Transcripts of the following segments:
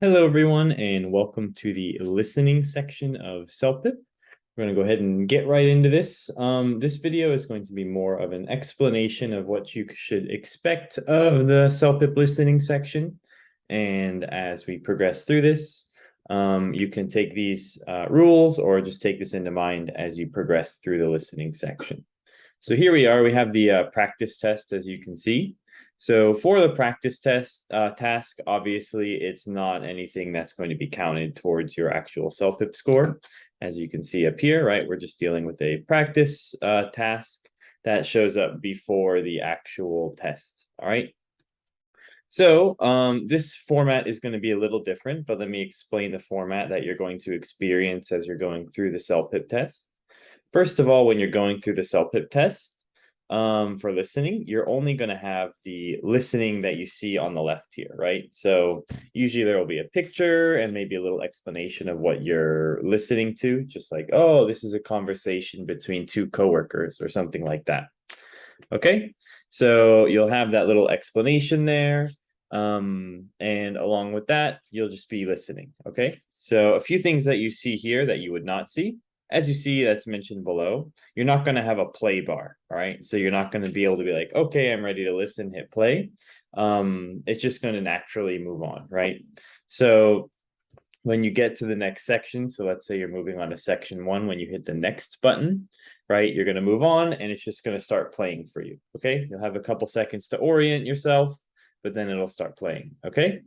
Hello, everyone, and welcome to the listening section of CELPIP. We're going to go ahead and get right into this. This video is going to be more of an explanation of what you should expect of the CELPIP listening section. And as we progress through this, you can take these rules or just take this into mind as you progress through the listening section. So here we are, we have the practice test, as you can see. So for the practice test task, obviously, it's not anything that's going to be counted towards your actual CELPIP score. As you can see up here, right, we're just dealing with a practice task that shows up before the actual test, all right? So this format is going to be a little different, but let me explain the format that you're going to experience as you're going through the CELPIP test. First of all, when you're going through the CELPIP test, for listening, you're only going to have the listening that you see on the left here, right? So usually there will be a picture and maybe a little explanation of what you're listening to, just like, oh, this is a conversation between two coworkers or something like that. Okay, so you'll have that little explanation there. And along with that, you'll just be listening. Okay, so a few things that you see here that you would not see. As you see, that's mentioned below, you're not going to have a play bar, all right? So you're not going to be able to be like, okay, I'm ready to listen, hit play. It's just going to naturally move on, right? So when you get to the next section, so let's say you're moving on to section 1, when you hit the next button, right, you're going to move on and it's just going to start playing for you, okay? You'll have a couple seconds to orient yourself, but then it'll start playing, okay?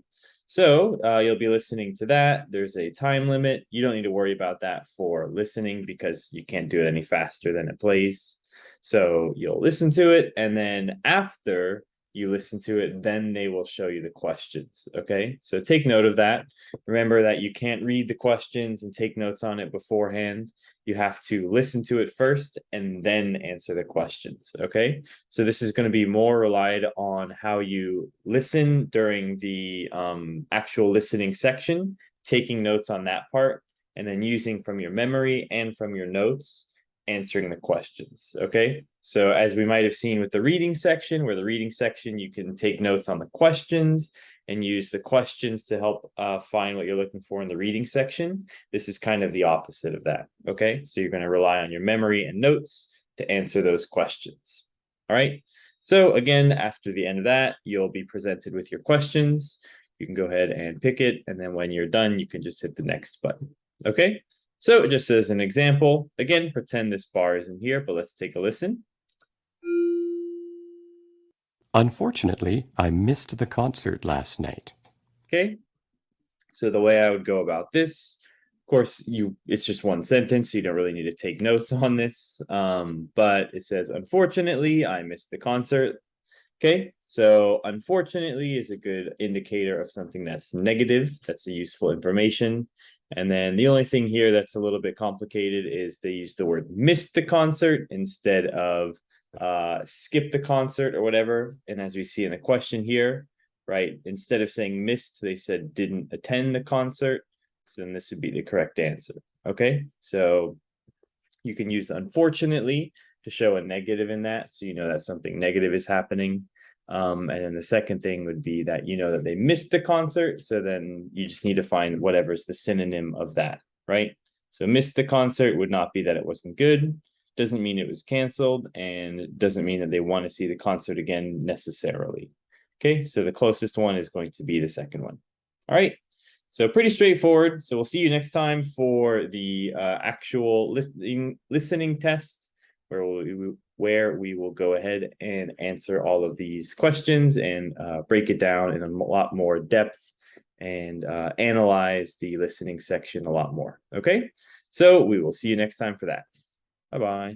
So you'll be listening to that. There's a time limit. You don't need to worry about that for listening because you can't do it any faster than it plays. So you'll listen to it, and then after you listen to it, then they will show you the questions, okay? So take note of that. Remember that you can't read the questions and take notes on it beforehand. You have to listen to it first and then answer the questions, okay? So this is going to be more relied on how you listen during the actual listening section, taking notes on that part, and then using from your memory and from your notes, answering the questions, okay? So as we might have seen with the reading section, where the reading section, you can take notes on the questions and use the questions to help find what you're looking for in the reading section. This is kind of the opposite of that, okay? So you're going to rely on your memory and notes to answer those questions, all right? So again, after the end of that, you'll be presented with your questions. You can go ahead and pick it, and then when you're done, you can just hit the next button, okay? So just as an example, again, pretend this bar isn't here, but let's take a listen. Unfortunately, I missed the concert last night. Okay, so the way I would go about this, of course, it's just one sentence, so you don't really need to take notes on this. But it says, unfortunately, I missed the concert. Okay, so unfortunately is a good indicator of something that's negative. That's a useful information. And then the only thing here that's a little bit complicated is they use the word missed the concert instead of skip the concert or whatever. And as we see in the question here, right, instead of saying missed, they said didn't attend the concert. So then this would be the correct answer. Okay, so you can use unfortunately to show a negative in that, so you know that something negative is happening. And then the second thing would be that you know that they missed the concert, so then you just need to find whatever's the synonym of that, right? So missed the concert would not be that it wasn't good, doesn't mean it was canceled, and it doesn't mean that they want to see the concert again necessarily. Okay, so the closest one is going to be the second one. All right, so pretty straightforward. So we'll see you next time for the actual listening test, where we will go ahead and answer all of these questions and break it down in a lot more depth and analyze the listening section a lot more. Okay, so we will see you next time for that. Bye-bye.